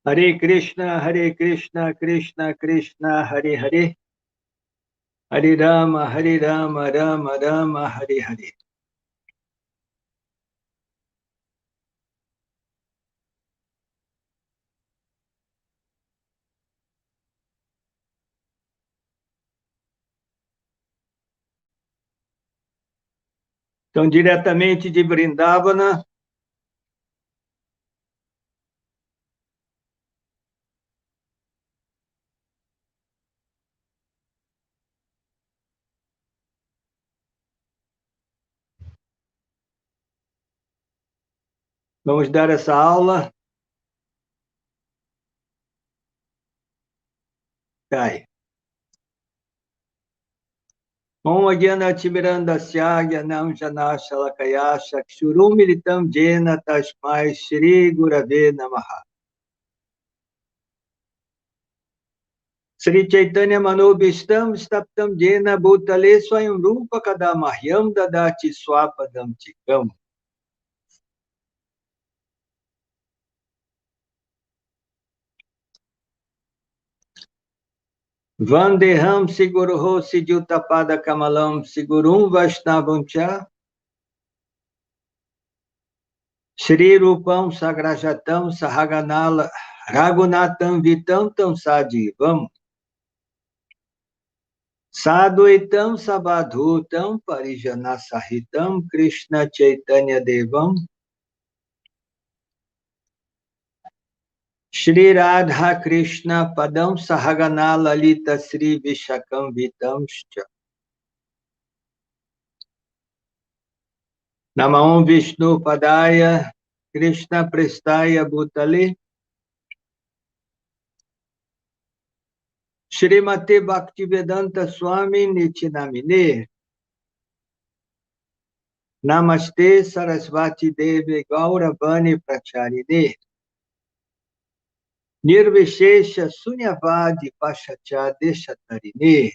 Hare Krishna, Krishna Krishna, Hare Hare, Hare Rama, Rama Rama, Hare Hare. Então, diretamente de Vrindavana, vamos dar essa aula. Cai. Om Agyanatimirandasya Gyanam Janashalakaya Chakshurum Militam Jena Tasmai Shri Gurave Namaha. Sri Chaitanya Manobishtam Staptam Jena Bhutale Swayam Rupa Kadamahyam Dadati Swapadam Tikam. Vandeham Siguruho Siddhutapada Kamalam Sigurum Vaishnavamcha Shri Rupam Sagrajatam Sahaganala Ragunatam Vitam Tam Sadivam Sadhuitam Sabadhutam Parijana Sahitam Krishna Chaitanya Devam Shri Radha Krishna Padam Sahagana Lalita Sri Vishakam Vitamscha Namam Vishnu Padaya Krishna Prestaya Bhutale Shrimate Bhaktivedanta Swami Nityanamine Namaste Sarasvati Devi Gauravani Pracharine Nirvishesha Sunyavadi Pashacha Deshatarine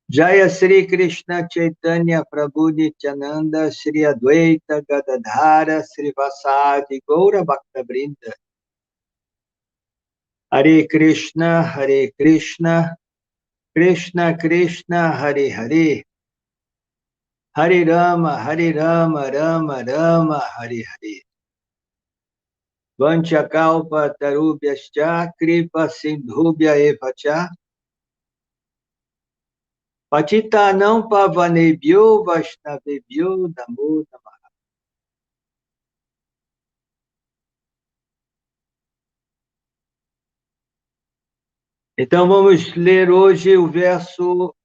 Jaya Sri Krishna Chaitanya Prabhu Nityananda Sri Advaita Gadadhara Sri Vasadi Gaura Bhakta Brinda Hare Krishna Krishna Krishna Hare Hare Hare Rama Rama Rama Hare Hare Vanchakalpa Tarubhyascha Kripa Sindhubhya Evacha Patitanam Pavanebhyo Vaishnavebhyo Namo Namaha. Então vamos ler hoje o verso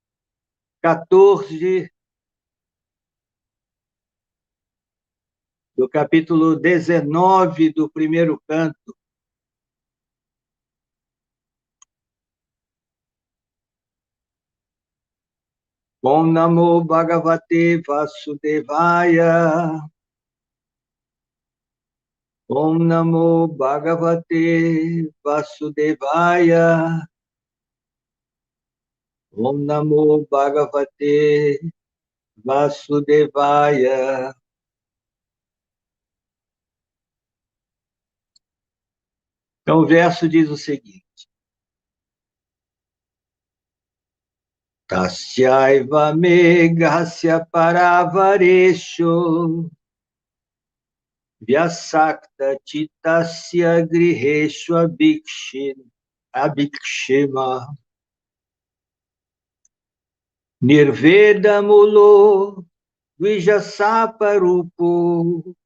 14 do capítulo 19 do primeiro canto. Om Namo Bhagavate Vasudevaya. Om Namo Bhagavate Vasudevaya. Om Namo Bhagavate Vasudevaya. Então o verso diz o seguinte. Tasyaiva meghasya paravaresho vyasakta chitasya griheshu abhikshema nirvedamulo vijasaparupo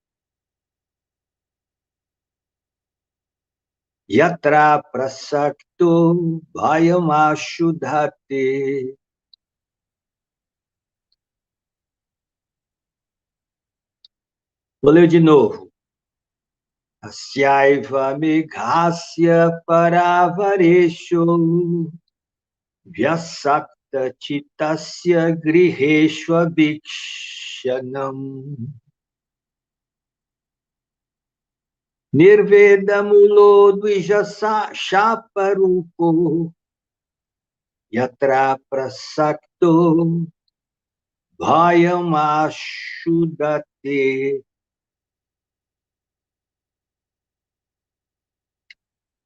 yatra prasakto bhayamashudhate. Vou ler de novo. Asyaiva meghasya paravaresho vyasakta chitasya griheshu abhikshanam nirvedamulo dvijasaparupo yatra prasakto bhayamashudate.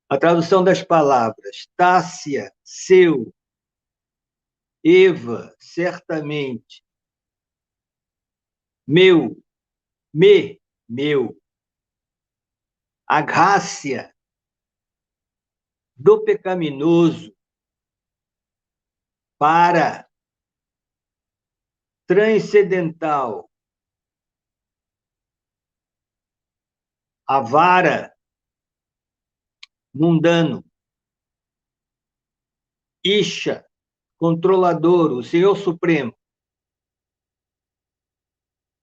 A tradução das palavras: Tássia, seu; Eva, certamente; meu, meu; a graça do pecaminoso para transcendental, a vara, mundano; Isha, controlador, o Senhor Supremo;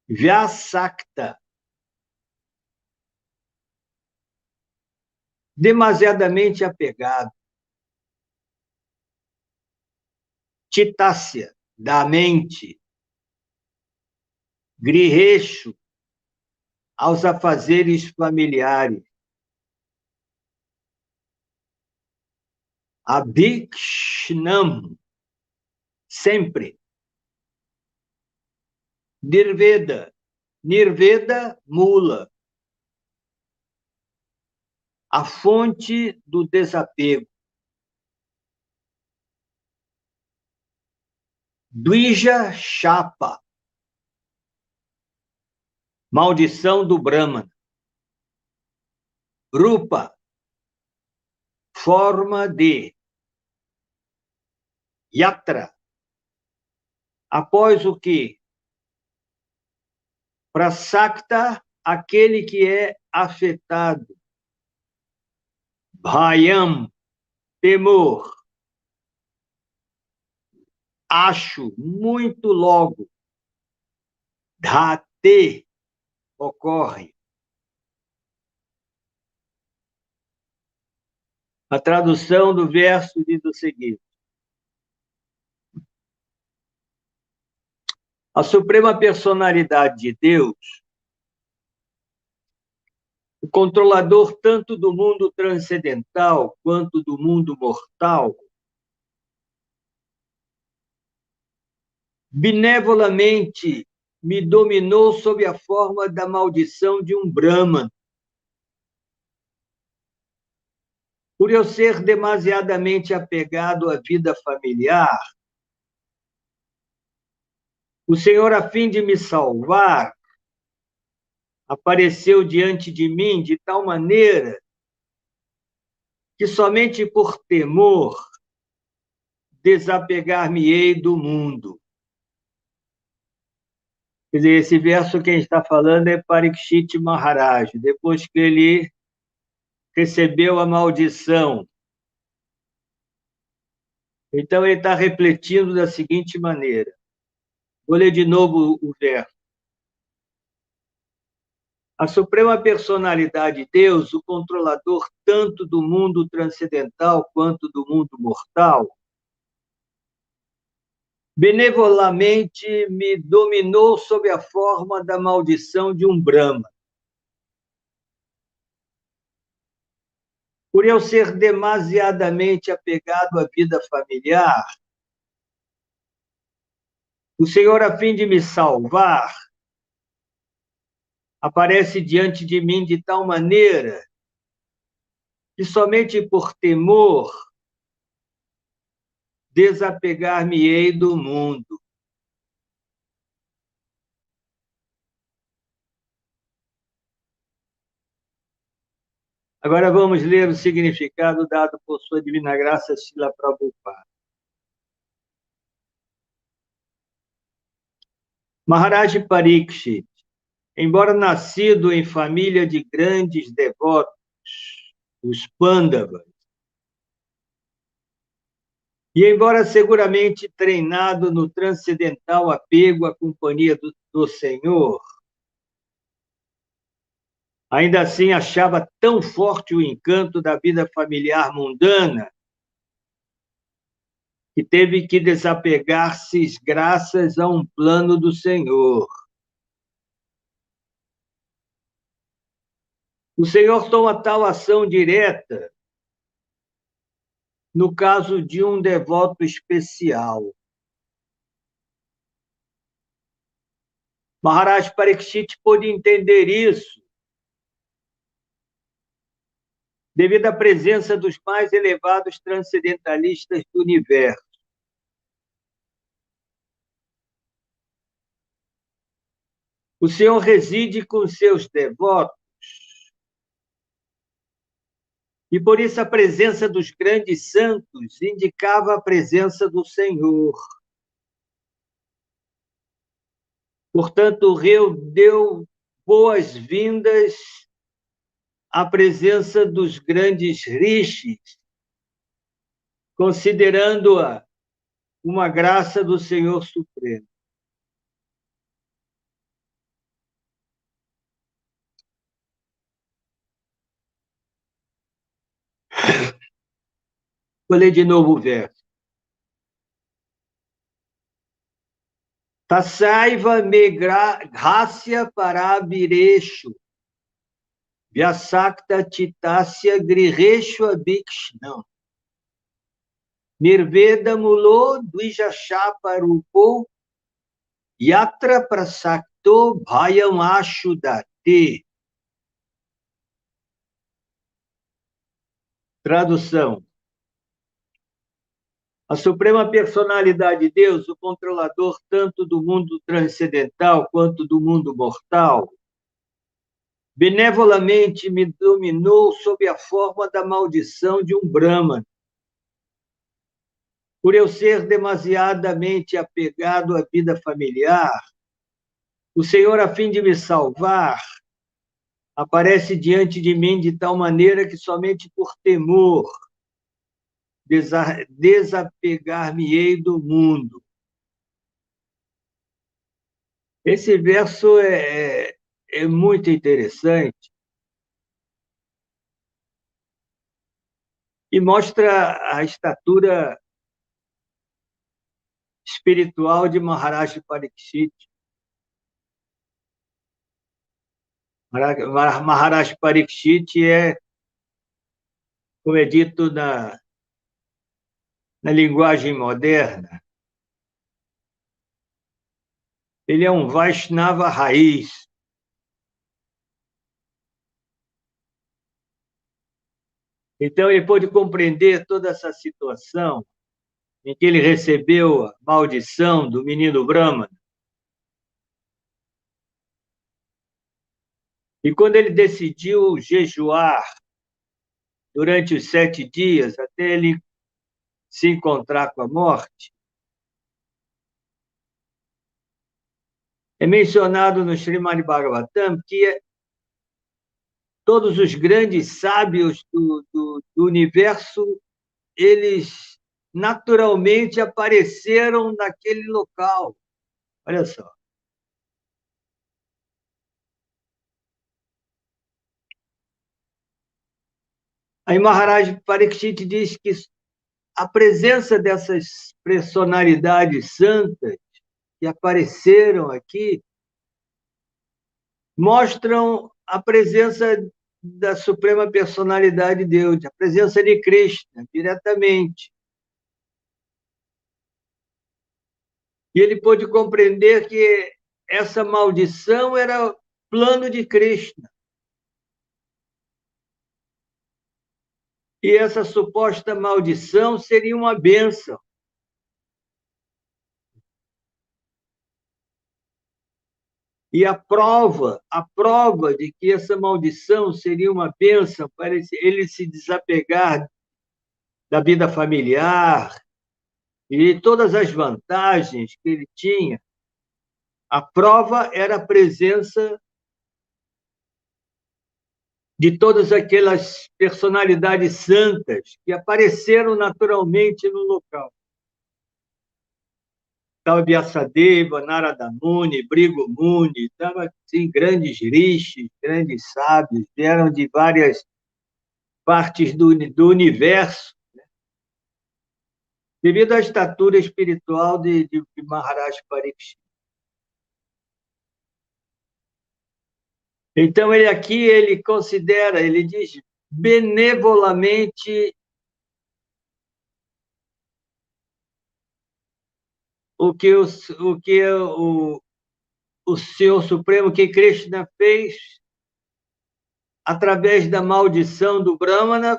Vyasakta, demasiadamente apegado; Titácia, da mente; Griheshu, aos afazeres familiares; Abhikshnam, sempre; Nirveda, mula; a fonte do desapego; Dvija Chapa, maldição do Brahman; Rupa, forma de; Yatra, após o que? Prasakta, aquele que é afetado; Bhayam, temor; acho, muito logo; Dhate, ocorre. A tradução do verso diz o seguinte: a suprema personalidade de Deus, o controlador tanto do mundo transcendental quanto do mundo mortal, benevolamente me dominou sob a forma da maldição de um Brahman. Por eu ser demasiadamente apegado à vida familiar, o Senhor, a fim de me salvar, apareceu diante de mim de tal maneira que somente por temor desapegar-me-ei do mundo. Quer dizer, esse verso quem está falando é Parikshit Maharaj, depois que ele recebeu a maldição. Então, ele está refletindo da seguinte maneira. Vou ler de novo o verso. A suprema personalidade de Deus, o controlador tanto do mundo transcendental quanto do mundo mortal, benevolamente me dominou sob a forma da maldição de um Brahma. Por eu ser demasiadamente apegado à vida familiar, o Senhor, a fim de me salvar, aparece diante de mim de tal maneira que somente por temor desapegar-me-ei do mundo. Agora vamos ler o significado dado por Sua Divina Graça, Srila Prabhupada. Maharaj Parikshit, embora nascido em família de grandes devotos, os Pandavas, e embora seguramente treinado no transcendental apego à companhia do Senhor, ainda assim achava tão forte o encanto da vida familiar mundana que teve que desapegar-se graças a um plano do Senhor. O Senhor toma tal ação direta no caso de um devoto especial. Maharaj Parikshit pôde entender isso devido à presença dos mais elevados transcendentalistas do universo. O Senhor reside com seus devotos, e por isso a presença dos grandes santos indicava a presença do Senhor. Portanto, o rei deu boas-vindas à presença dos grandes rishis, considerando-a uma graça do Senhor Supremo. Vou ler de novo o verso. Tassaiva me gracia parabireshu, vyasakta chitasya grireshu abhikshnam, nirveda mulo dvijashaparupo, yatra prasakto bhayam ashudate. Tradução. A Suprema Personalidade de Deus, o controlador tanto do mundo transcendental quanto do mundo mortal, benevolamente me dominou sob a forma da maldição de um Brahman. Por eu ser demasiadamente apegado à vida familiar, o Senhor, a fim de me salvar, aparece diante de mim de tal maneira que somente por temor desapegar-me-ei do mundo. Esse verso é muito interessante e mostra a estatura espiritual de Maharaj Pariksit. Maharaj Pariksit é, como é dito na linguagem moderna, ele é um Vaishnava raiz. Então, ele pôde compreender toda essa situação em que ele recebeu a maldição do menino Brahman. E quando ele decidiu jejuar durante os 7 dias, até ele se encontrar com a morte, é mencionado no Srimad Bhagavatam que todos os grandes sábios do universo, eles naturalmente apareceram naquele local. Olha só. Aí Maharaj Pariksit diz que a presença dessas personalidades santas que apareceram aqui mostram a presença da Suprema Personalidade de Deus, a presença de Krishna, diretamente. E ele pôde compreender que essa maldição era plano de Krishna. E essa suposta maldição seria uma bênção. E a prova de que essa maldição seria uma bênção para ele se desapegar da vida familiar e todas as vantagens que ele tinha, a prova era a presença de todas aquelas personalidades santas que apareceram naturalmente no local. Estava Vyasadeva, Narada Muni, Brigu Muni, estava assim, grandes rishis, grandes sábios, vieram de várias partes do universo, né? Devido à estatura espiritual de Maharaj Pariksit. Então, ele considera, ele diz, benevolamente o que o Senhor Supremo, que Krishna fez, através da maldição do Brahmana,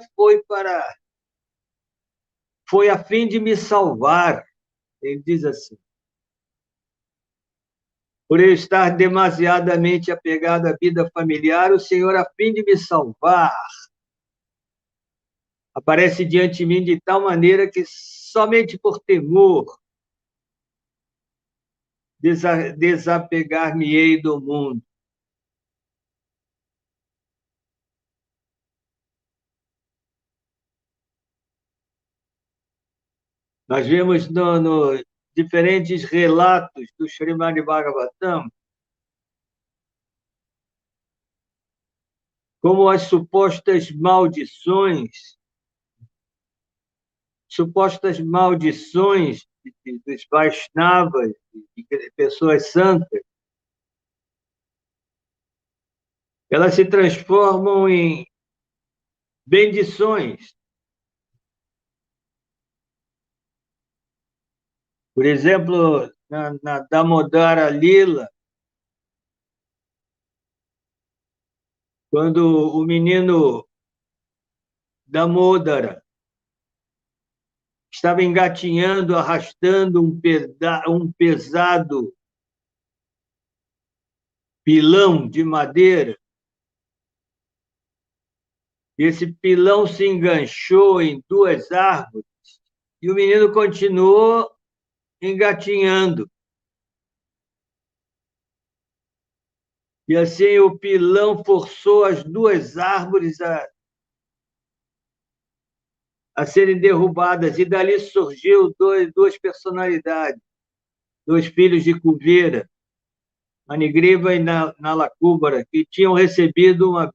foi a fim de me salvar. Ele diz assim: por eu estar demasiadamente apegado à vida familiar, o Senhor, a fim de me salvar, aparece diante de mim de tal maneira que somente por temor desapegar-me-ei do mundo. Nós vemos no diferentes relatos do Srimad Bhagavatam como as supostas maldições dos Vaishnavas, de pessoas santas, elas se transformam em bendições. Por exemplo, na Damodara Lila, quando o menino Damodara estava engatinhando, arrastando um pesado pilão de madeira, e esse pilão se enganchou em duas árvores, e o menino continuou engatinhando. E assim o pilão forçou as duas árvores a serem derrubadas, e dali surgiu duas personalidades, dois filhos de Kuvera, Manigriva e Nalakubara, que tinham recebido uma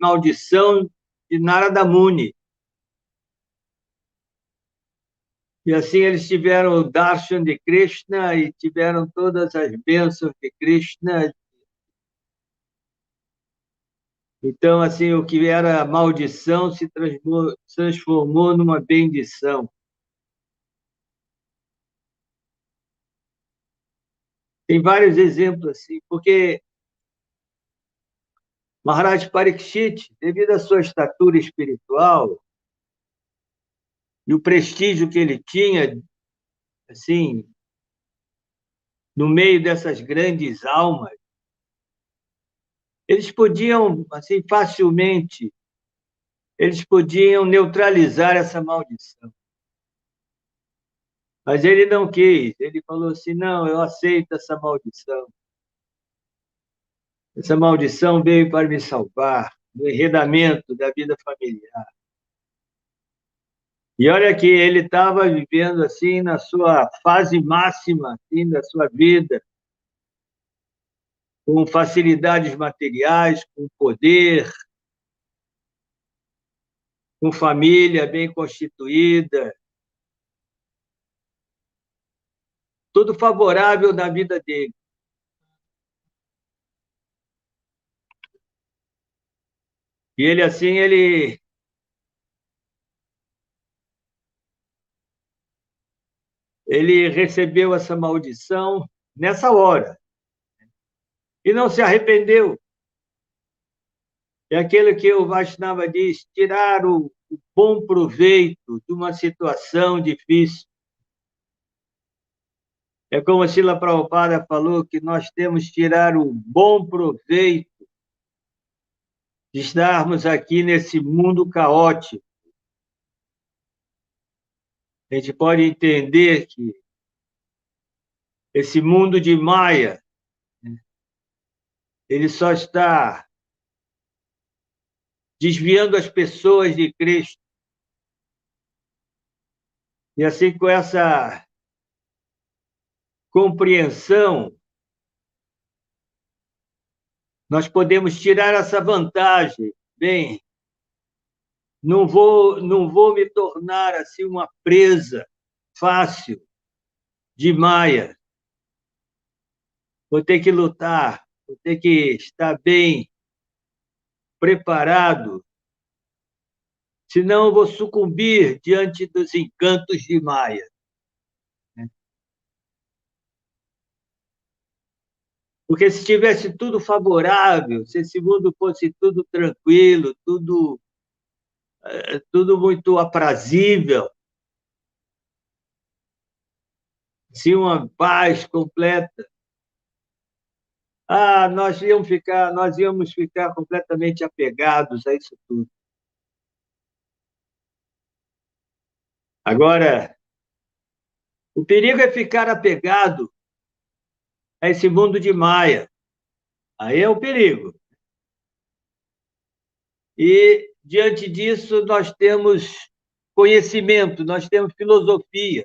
maldição de Narada Muni. E assim eles tiveram o darshan de Krishna e tiveram todas as bênçãos de Krishna. Então, assim, o que era maldição se transformou numa bendição. Tem vários exemplos assim, porque Maharaj Parikshit, devido à sua estatura espiritual e o prestígio que ele tinha, assim, no meio dessas grandes almas, eles podiam, assim, facilmente, eles podiam neutralizar essa maldição. Mas ele não quis, ele falou assim, não, eu aceito essa maldição. Essa maldição veio para me salvar do enredamento da vida familiar. E olha que ele estava vivendo assim na sua fase máxima assim, da sua vida, com facilidades materiais, com poder, com família bem constituída, tudo favorável na vida dele. E ele assim, ele recebeu essa maldição nessa hora e não se arrependeu. É aquilo que o Vaishnava diz, tirar o bom proveito de uma situação difícil. É como a Srila Prabhupada falou, que nós temos que tirar o bom proveito de estarmos aqui nesse mundo caótico. A gente pode entender que esse mundo de Maya, ele só está desviando as pessoas de Cristo. E assim, com essa compreensão, nós podemos tirar essa vantagem. Bem, não vou me tornar assim uma presa fácil de Maya. Vou ter que lutar, vou ter que estar bem preparado, senão eu vou sucumbir diante dos encantos de Maya. Porque se tivesse tudo favorável, se esse mundo fosse tudo tranquilo, tudo muito aprazível, se uma paz completa, nós íamos ficar completamente apegados a isso tudo. Agora, o perigo é ficar apegado a esse mundo de Maia. Aí é o perigo. E, diante disso, nós temos conhecimento, nós temos filosofia.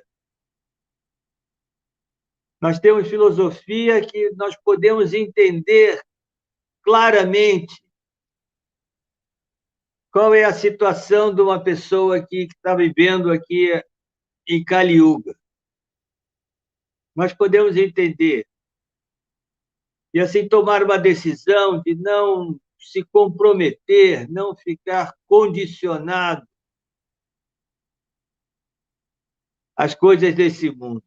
Nós temos filosofia que nós podemos entender claramente qual é a situação de uma pessoa que está vivendo aqui em Kali Yuga. Nós podemos entender e assim tomar uma decisão de não se comprometer, não ficar condicionado às coisas desse mundo.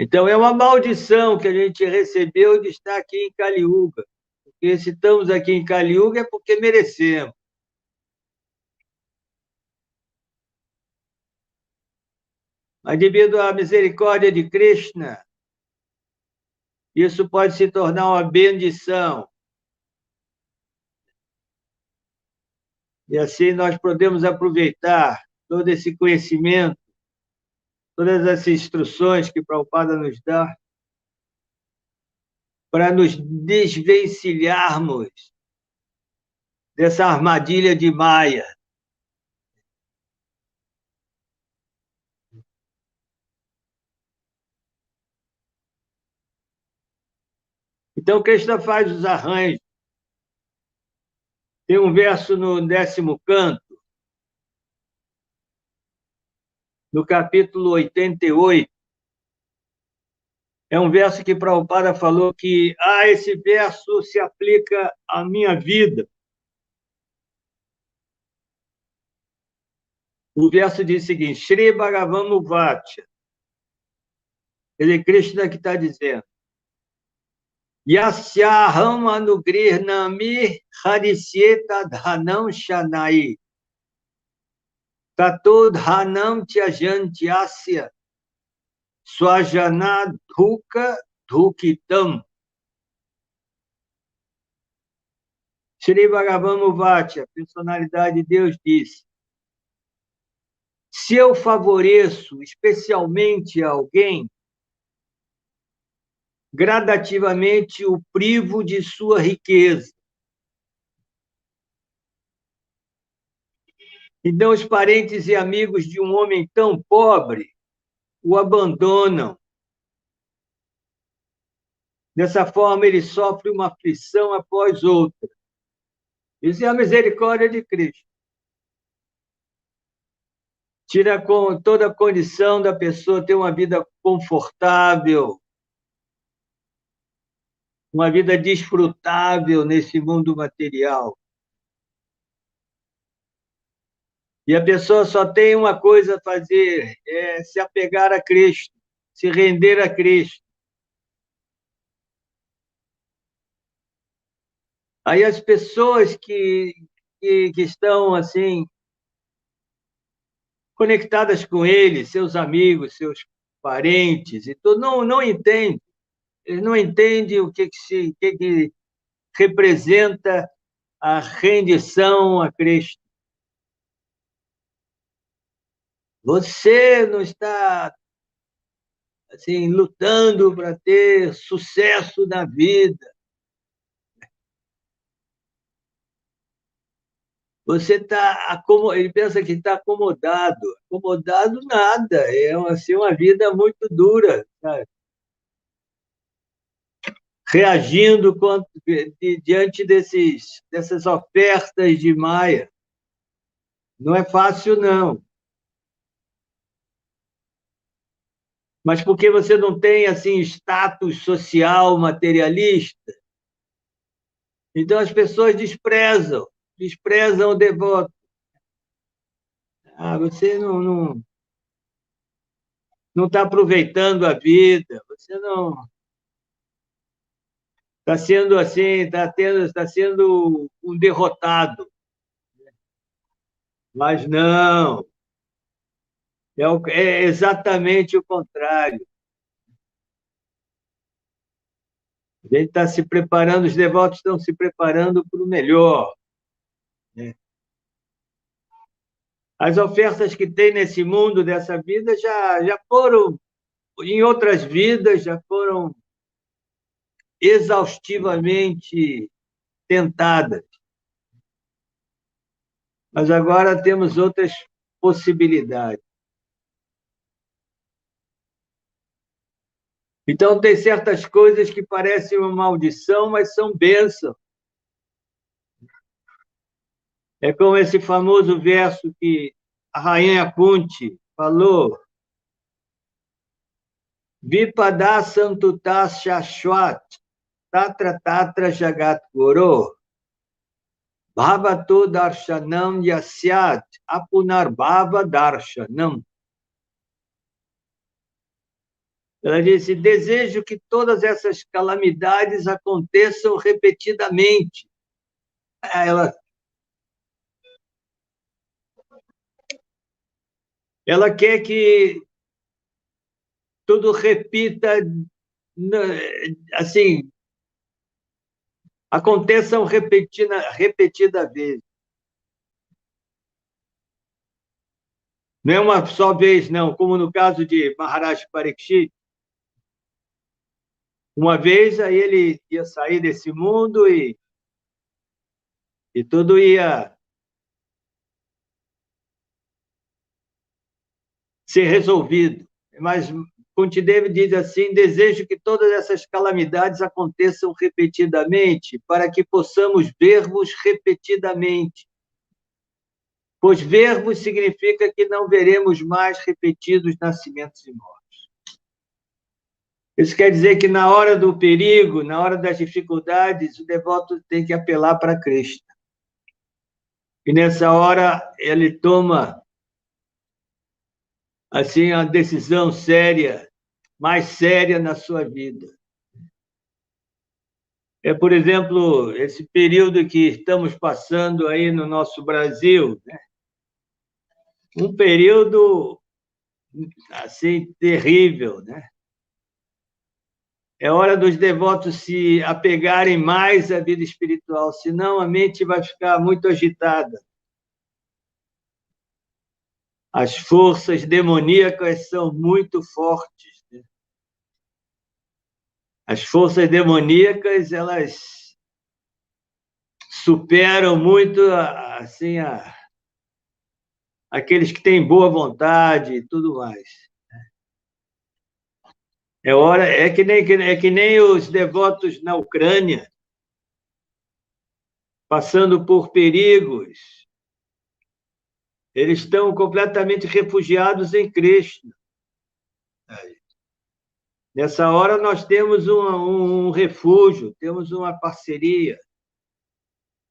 Então, é uma maldição que a gente recebeu de estar aqui em Kali Yuga. Porque se estamos aqui em Kali Yuga é porque merecemos. Mas devido à misericórdia de Krishna, isso pode se tornar uma bendição. E assim nós podemos aproveitar todo esse conhecimento, todas essas instruções que Prabhupada nos dá, para nos desvencilharmos dessa armadilha de Maia. Então, Krishna faz os arranjos. Tem um verso no 10º canto, no capítulo 88. É um verso que Prabhupada falou que esse verso se aplica à minha vida. O verso diz o seguinte: Shri Bhagavan Muvacha. Ele é Krishna que está dizendo: Yasyaham anugrihnami harisyeta dhanam shanai. Tato dhanam tyajantyasya swajana dhuka dhukitam. Shri Bhagavan Muvacha, personalidade de Deus, disse: se eu favoreço especialmente alguém, gradativamente o privo de sua riqueza. Então, os parentes e amigos de um homem tão pobre o abandonam. Dessa forma, ele sofre uma aflição após outra. Isso é a misericórdia de Cristo. Tira com toda a condição da pessoa ter uma vida confortável, uma vida desfrutável nesse mundo material. E a pessoa só tem uma coisa a fazer, é se apegar a Cristo, se render a Cristo. Aí as pessoas que estão assim conectadas com ele, seus amigos, seus parentes e tudo, não entendem. Eles não entendem que representa a rendição a Cristo. Você não está assim lutando para ter sucesso na vida. Você está ele pensa que está acomodado. Acomodado nada, é assim, uma vida muito dura, sabe? Reagindo diante dessas ofertas de Maia. Não é fácil, não. Mas porque você não tem assim status social materialista, então as pessoas desprezam o devoto. Você não está aproveitando a vida, você não está sendo assim, está sendo um derrotado. Mas não, é exatamente o contrário. A gente está se preparando, os devotos estão se preparando para o melhor, né? As ofertas que tem nesse mundo, dessa vida, já foram, em outras vidas, já foram exaustivamente tentadas. Mas agora temos outras possibilidades. Então, tem certas coisas que parecem uma maldição, mas são bênçãos. É como esse famoso verso que a rainha Kunti falou: Vipada Santutas Shashwat Tatra Tatra Jagat Guru Bhavato Darshanam Yasyat Apunar Bhava Darshanam. Ela disse: desejo que todas essas calamidades aconteçam repetidamente. Ela quer que tudo repita, assim, aconteçam repetida vez. Não é uma só vez, não, como no caso de Maharaj Parikshit. Uma vez, aí ele ia sair desse mundo e tudo ia ser resolvido. Mas Kuntidevi diz assim: desejo que todas essas calamidades aconteçam repetidamente, para que possamos ver-vos repetidamente. Pois ver-vos significa que não veremos mais repetidos nascimentos e mortes. Isso quer dizer que na hora do perigo, na hora das dificuldades, o devoto tem que apelar para Krishna. E nessa hora ele toma assim a decisão séria, mais séria na sua vida. É, por exemplo, esse período que estamos passando aí no nosso Brasil, né? Um período assim terrível, né? É hora dos devotos se apegarem mais à vida espiritual, senão a mente vai ficar muito agitada. As forças demoníacas são muito fortes, né? As forças demoníacas, elas superam muito assim aqueles que têm boa vontade e tudo mais. É que nem os devotos na Ucrânia, passando por perigos, eles estão completamente refugiados em Cristo. Nessa hora nós temos um refúgio, temos uma parceria.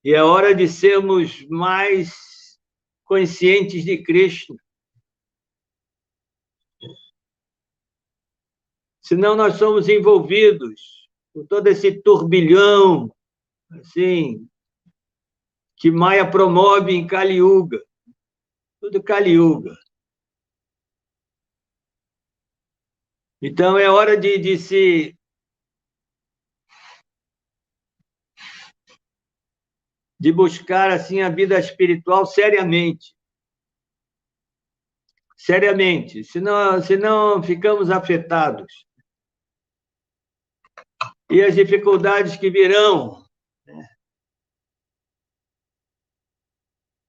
E é hora de sermos mais conscientes de Cristo. Senão nós somos envolvidos por todo esse turbilhão assim, que Maia promove em Kali Yuga. Tudo Kali Yuga. Então é hora de buscar assim a vida espiritual seriamente. Seriamente, senão ficamos afetados. E as dificuldades que virão, né?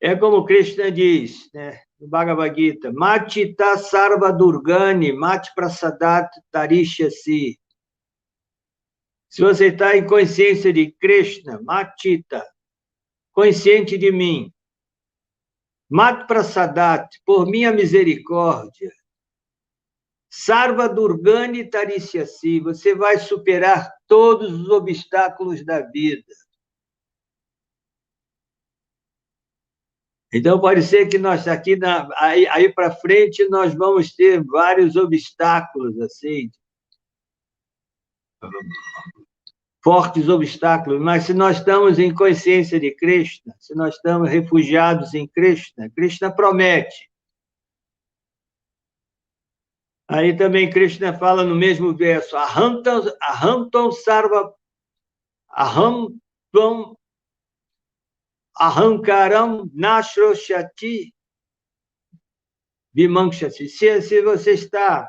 É como Krishna diz, né, no Bhagavad Gita: Matita sarva durgani, mati prasadat tarishyasi. Se você está em consciência de Krishna, Matita, consciente de mim, Mat prasadat, por minha misericórdia, Sarva Durgani Tarishyasi, você vai superar todos os obstáculos da vida. Então, pode ser que nós aqui, aí para frente, nós vamos ter vários obstáculos, assim, fortes obstáculos, mas se nós estamos em consciência de Krishna, se nós estamos refugiados em Krishna, Krishna promete. Aí também Krishna fala no mesmo verso, Ahantam sarva, aham tvam ahankaram nashroshati vimanshati. Se você está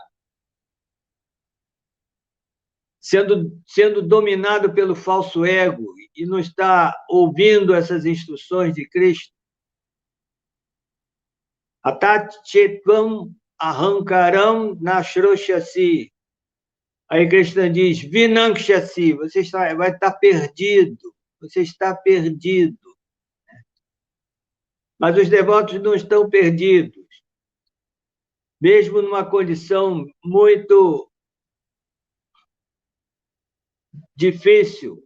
sendo dominado pelo falso ego e não está ouvindo essas instruções de Krishna, Atatchetvam ahankaram nashroshasi. Aí Krishna diz, Vinankshasi, vai estar perdido, você está perdido. Mas os devotos não estão perdidos. Mesmo numa condição muito difícil,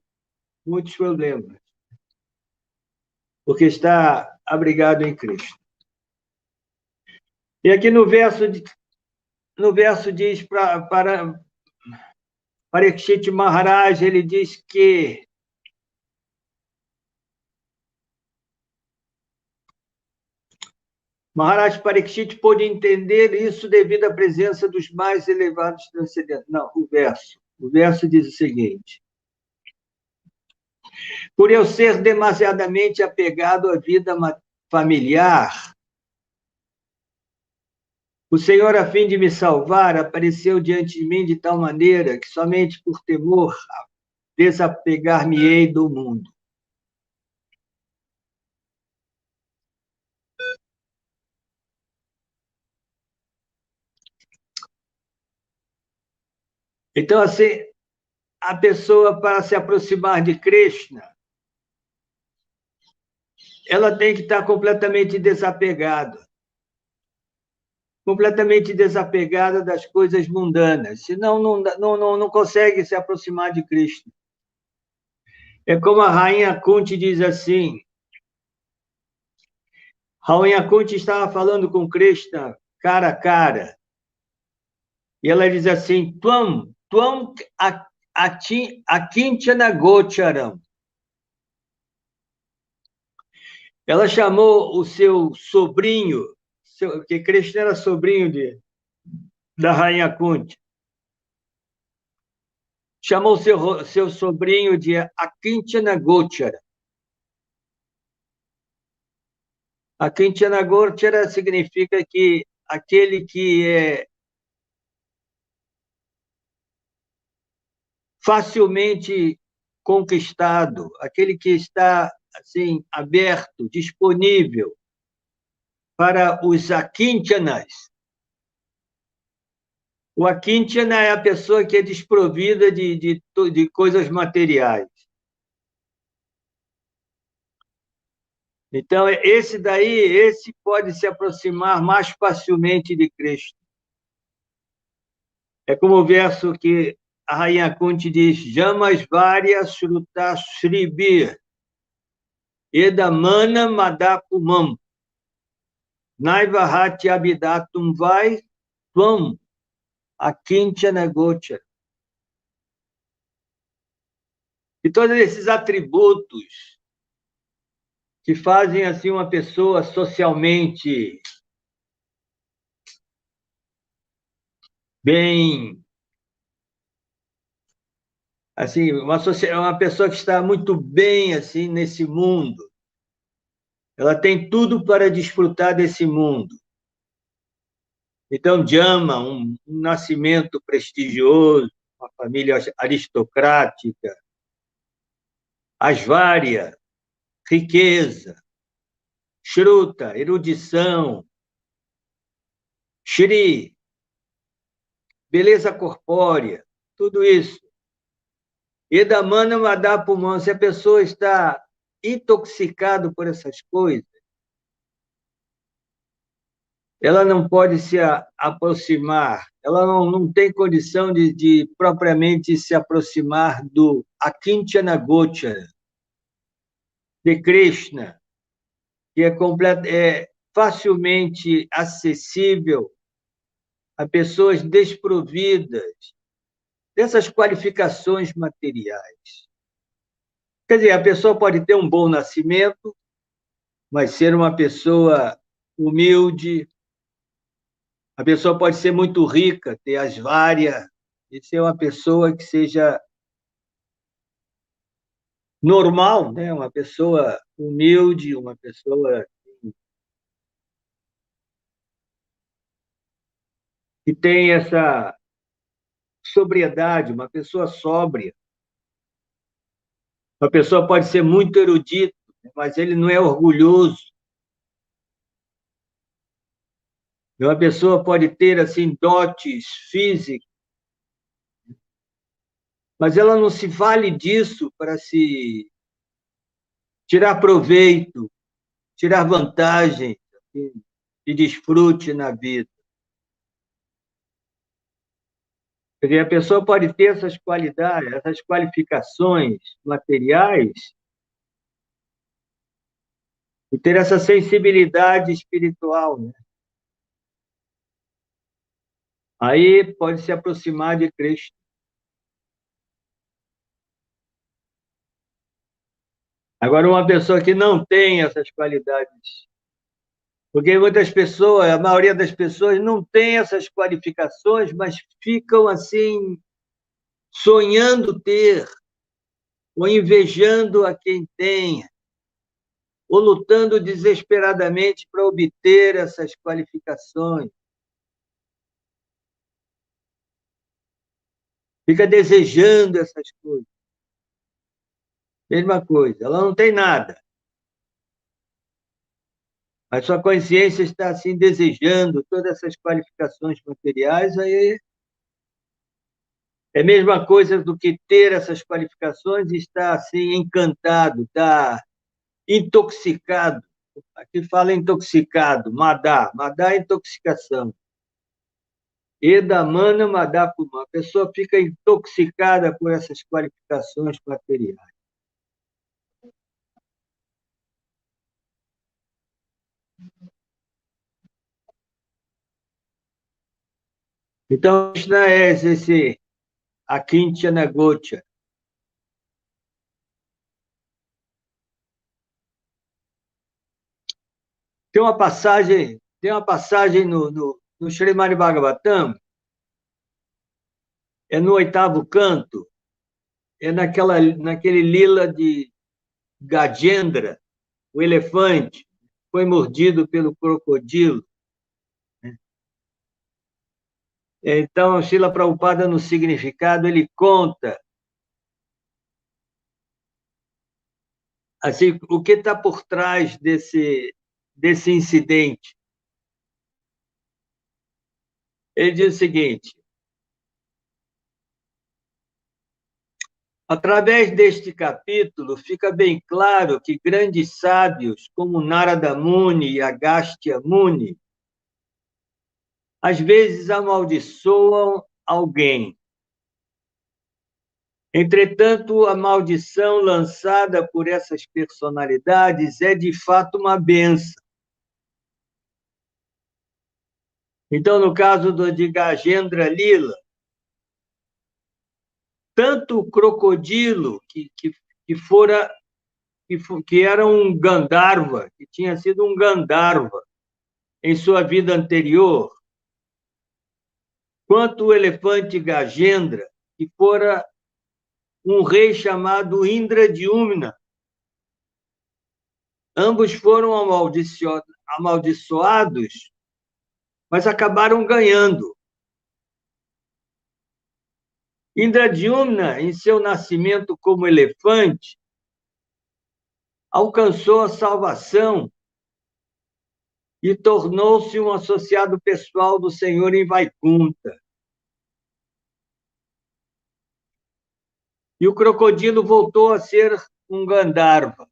muitos problemas, porque está abrigado em Cristo. E aqui no verso diz para Parikshit Maharaj, ele diz que Maharaj Parikshit pôde entender isso devido à presença dos mais elevados transcendentes. Não, o verso diz o seguinte: por eu ser demasiadamente apegado à vida familiar, o Senhor, a fim de me salvar, apareceu diante de mim de tal maneira que somente por temor desapegar-me-ei do mundo. Então, assim, a pessoa, para se aproximar de Krishna, ela tem que estar completamente desapegada das coisas mundanas, senão não consegue se aproximar de Krishna. É como a rainha Kunti diz assim, a rainha Kunti estava falando com Krishna cara a cara, e ela diz assim, Tvam akinchana gocharam. Ela chamou o seu sobrinho, porque Krishna era sobrinho da rainha Kunti, chamou seu sobrinho de Akinchana Gochara. Akinchana Gochara significa que aquele que é facilmente conquistado, aquele que está assim aberto, disponível para os Akinchanas. O Akinchana é a pessoa que é desprovida de coisas materiais. Então, esse pode se aproximar mais facilmente de Cristo. É como o verso que a rainha Kunti diz, Jamas Varya Shruta Shribir Edamana Madapumam Naivahati Abidatum Vai Tvam Akinchana Gochara. E todos esses atributos que fazem assim uma pessoa socialmente bem, assim, uma pessoa que está muito bem assim nesse mundo. Ela tem tudo para desfrutar desse mundo. Então, Jama, um nascimento prestigioso, uma família aristocrática, Asvarya, riqueza, Shruta, erudição, Shri, beleza corpórea, tudo isso. Edamana Madapumam, se a pessoa está intoxicada por essas coisas, ela não pode se aproximar, ela não tem condição de propriamente se aproximar do Akinchana Gochara, de Krishna. que é facilmente acessível a pessoas desprovidas dessas qualificações materiais. Quer dizer, a pessoa pode ter um bom nascimento, mas ser uma pessoa humilde, a pessoa pode ser muito rica, ter as várias, e ser uma pessoa que seja normal, né? Uma pessoa humilde, uma pessoa que tem essa sobriedade, uma pessoa sóbria. Uma pessoa pode ser muito erudito, mas ele não é orgulhoso. Uma pessoa pode ter assim dotes físicas, mas ela não se vale disso para se tirar proveito, tirar vantagem de desfrute na vida. Quer dizer, a pessoa pode ter essas qualidades, essas qualificações materiais e ter essa sensibilidade espiritual, né? Aí pode se aproximar de Cristo. Agora, uma pessoa que não tem essas qualidades, porque muitas pessoas, a maioria das pessoas não tem essas qualificações, mas ficam assim, sonhando ter, ou invejando a quem tenha, ou lutando desesperadamente para obter essas qualificações. Fica desejando essas coisas. Mesma coisa, ela não tem nada, mas sua consciência está assim desejando todas essas qualificações materiais, aí é a mesma coisa do que ter essas qualificações e estar assim encantado, estar intoxicado. Aqui fala intoxicado, madá é intoxicação. Edamana madapuma. A pessoa fica intoxicada por essas qualificações materiais. Então, Krishna é esse Akinchana Gocha. Tem uma passagem no Srimad Bhagavatam, é no oitavo canto, é naquele lila de Gajendra, o elefante, foi mordido pelo crocodilo. Então, Srila Prabhupada, no significado, ele conta assim, o que está por trás desse incidente. Ele diz o seguinte: através deste capítulo, fica bem claro que grandes sábios, como Narada Muni e Agastya Muni, às vezes amaldiçoam alguém. Entretanto, a maldição lançada por essas personalidades é de fato uma benção. Então, no caso de Gajendra Lila, tanto o crocodilo, que era um Gandharva, que tinha sido um Gandharva em sua vida anterior, quanto o elefante Gajendra, que fora um rei chamado Indradyumna. Ambos foram amaldiçoados, mas acabaram ganhando. Indradyumna, em seu nascimento como elefante, alcançou a salvação e tornou-se um associado pessoal do Senhor em Vaikunta. E o crocodilo voltou a ser um Gandharva.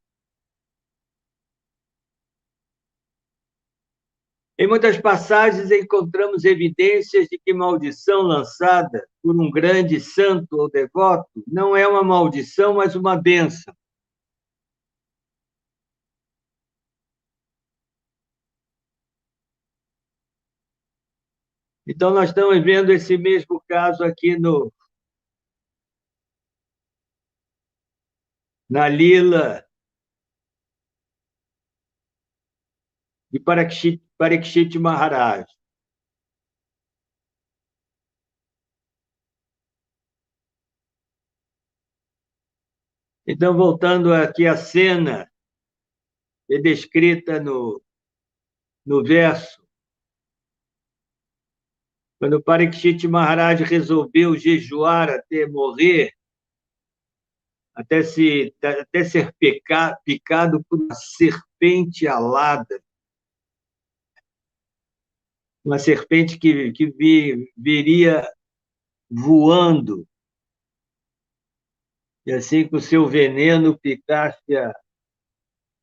Em muitas passagens encontramos evidências de que maldição lançada por um grande santo ou devoto não é uma maldição, mas uma bênção. Então, nós estamos vendo esse mesmo caso aqui na lila de Parikshit Maharaj. Então, voltando aqui à cena, é descrita no verso, quando Parikshit Maharaj resolveu jejuar até morrer, até ser picado por uma serpente alada, uma serpente que viria voando, e assim com o seu veneno picasse,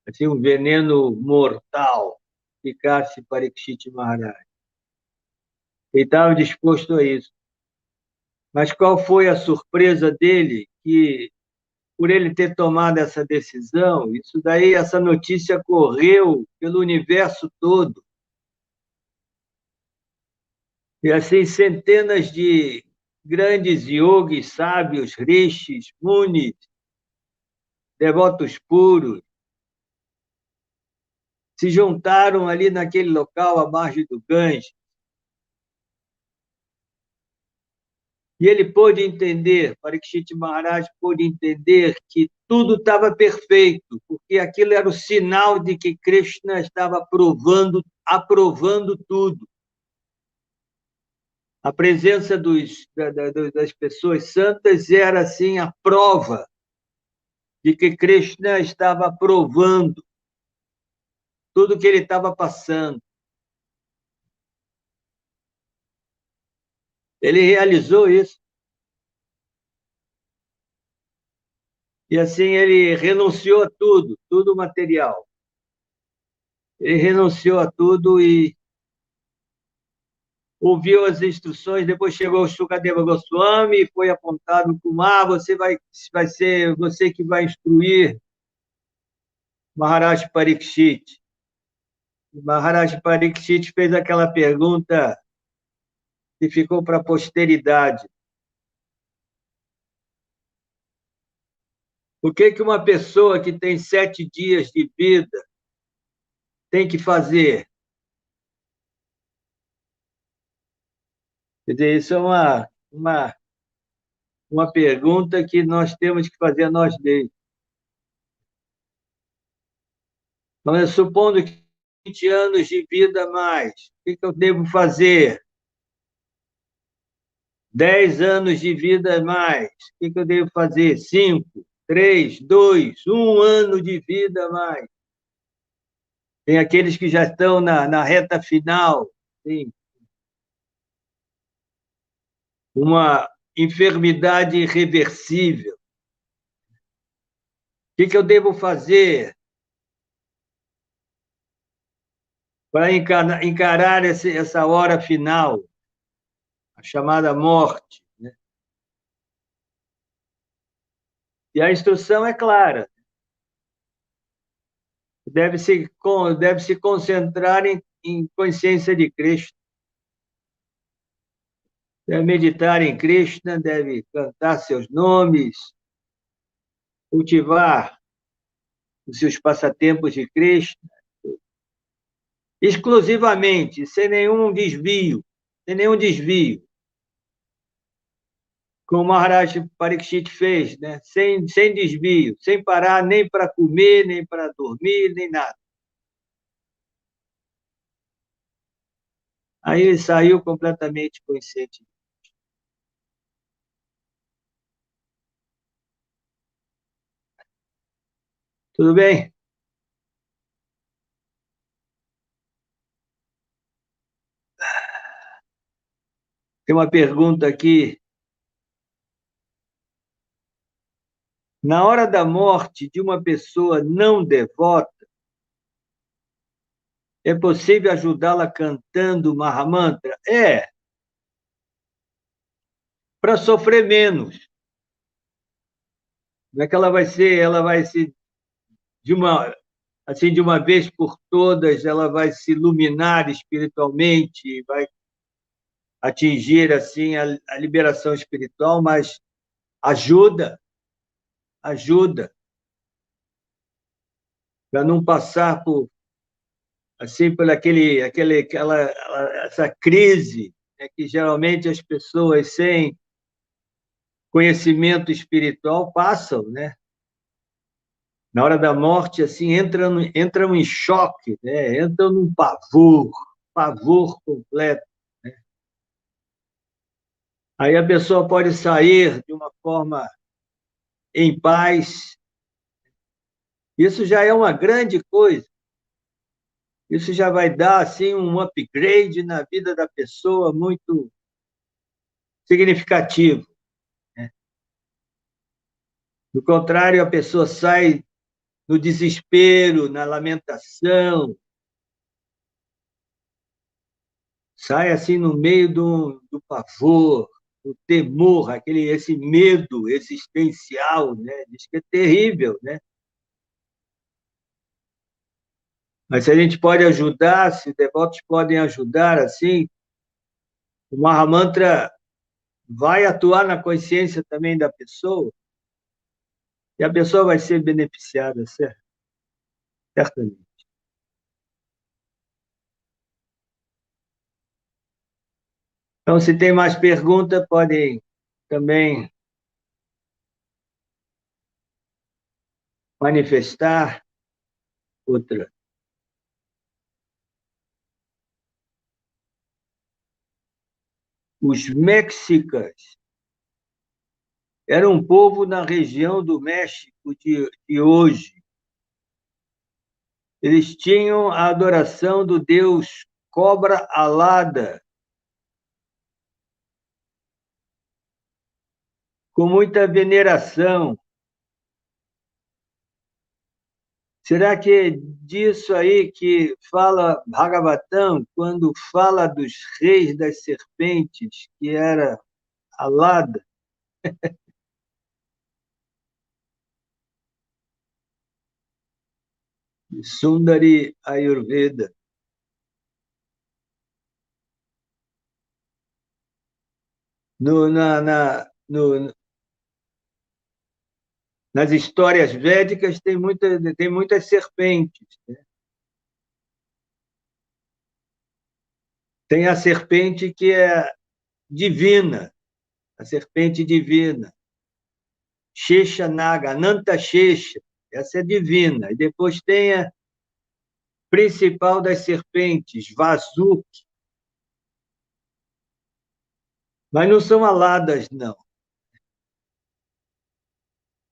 assim, um veneno mortal, picasse Parikshit Maharaj. Ele estava disposto a isso. Mas qual foi a surpresa dele? Que, por ele ter tomado essa decisão, isso daí, essa notícia correu pelo universo todo. E assim, centenas de grandes yogis, sábios, rishis, munis, devotos puros, se juntaram ali naquele local à margem do Ganges. E ele pôde entender, Parikshit Maharaj pôde entender que tudo estava perfeito, porque aquilo era o sinal de que Krishna estava aprovando tudo. A presença das pessoas santas era, assim, a prova de que Krishna estava aprovando tudo que ele estava passando. Ele realizou isso. E assim ele renunciou a tudo, tudo material. Ele renunciou a tudo e ouviu as instruções. Depois chegou o Shukadeva Goswami e foi apontado como: você vai ser você que vai instruir Maharaj Parikshit. Maharaj Parikshit fez aquela pergunta que ficou para a posteridade. O que uma pessoa que tem 7 dias de vida tem que fazer? Quer dizer, isso é uma pergunta que nós temos que fazer a nós mesmos. Então, supondo que 20 anos de vida a mais, o que eu devo fazer? 10 anos de vida a mais, o que eu devo fazer? 5, 3, 2, 1 ano de vida a mais. Tem aqueles que já estão na reta final, tem uma enfermidade irreversível. O que eu devo fazer para encarar essa hora final, a chamada morte? Né? E a instrução é clara. Deve se concentrar em consciência de Cristo. Deve meditar em Krishna, deve cantar seus nomes, cultivar os seus passatempos de Krishna, exclusivamente, sem nenhum desvio, como o Maharaj Parikshit fez, né? Sem desvio, sem parar nem para comer, nem para dormir, nem nada. Aí ele saiu completamente consciente. Tudo bem? Tem uma pergunta aqui. Na hora da morte de uma pessoa não devota, é possível ajudá-la cantando Mahamantra? É, para sofrer menos. Não é que ela vai se de uma assim de uma vez por todas, ela vai se iluminar espiritualmente, vai atingir assim a liberação espiritual, mas ajuda, ajuda para não passar por assim por essa crise, né, que geralmente as pessoas sem conhecimento espiritual passam, né? Na hora da morte, assim, entram em choque, né? Entram num pavor completo. Aí a pessoa pode sair de uma forma em paz. Isso já é uma grande coisa. Isso já vai dar assim um upgrade na vida da pessoa muito significativo. Do contrário, a pessoa sai no desespero, na lamentação, sai assim no meio do pavor, do temor, esse medo existencial, né? Diz que é terrível, né? Mas se a gente pode ajudar, se devotos podem ajudar, assim, o Mahamantra vai atuar na consciência também da pessoa e a pessoa vai ser beneficiada, certo? Certamente. Então, se tem mais perguntas, podem também manifestar outra. Os mexicas eram um povo na região do México de hoje. Eles tinham a adoração do deus cobra alada, com muita veneração. Será que é disso aí que fala Bhagavatam, quando fala dos reis das serpentes, que era Alada? Sundari Ayurveda. No, na, na, no, nas histórias védicas tem muitas serpentes. Tem a serpente que é divina, a serpente divina. Shesha Naga, Ananta Shesha, essa é divina. E depois tem a principal das serpentes, Vasuki. Mas não são aladas, não.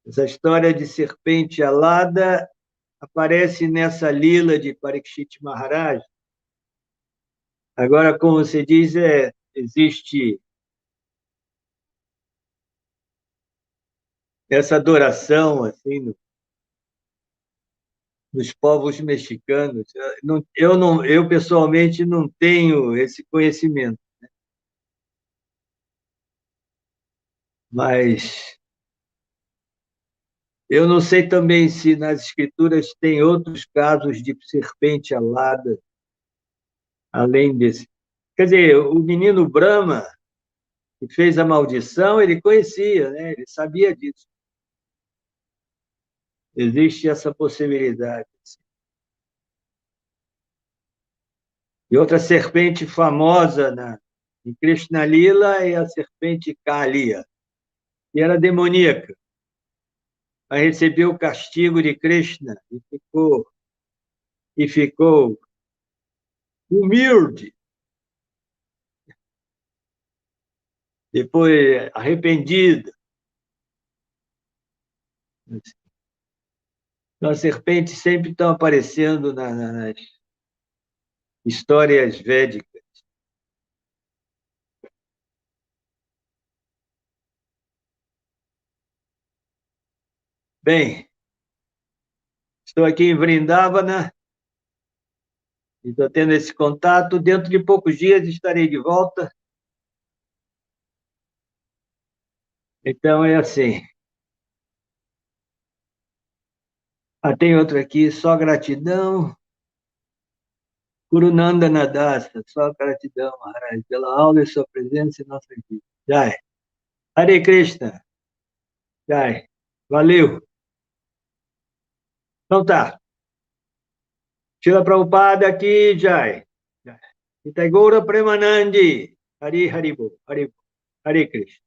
Essa história de serpente alada aparece nessa lila de Parikshit Maharaj. Agora, como você diz, existe essa adoração assim nos povos mexicanos. Eu pessoalmente não tenho esse conhecimento, mas eu não sei também se nas escrituras tem outros casos de serpente alada além desse. Quer dizer, o menino Brahma que fez a maldição, ele conhecia, né? Ele sabia disso. Existe essa possibilidade. E outra serpente famosa em Krishna Lila é a serpente Kalia, que era demoníaca. Mas recebeu o castigo de Krishna e ficou humilde, depois arrependida. Então, as serpentes sempre estão aparecendo nas histórias védicas. Bem, estou aqui em Vrindavana e estou tendo esse contato. Dentro de poucos dias estarei de volta. Então, é assim. Ah, tem outro aqui, só gratidão. Gurunanda Nadasta, só gratidão, Maharaj, pela aula e sua presença em nossa vida. Jai. Hare Krishna. Jai. Valeu. Então tá. Shila Prabhupada aqui, Jai. Jai. Itai Gaura Premanandi. Hare Haribo. Hare Krishna.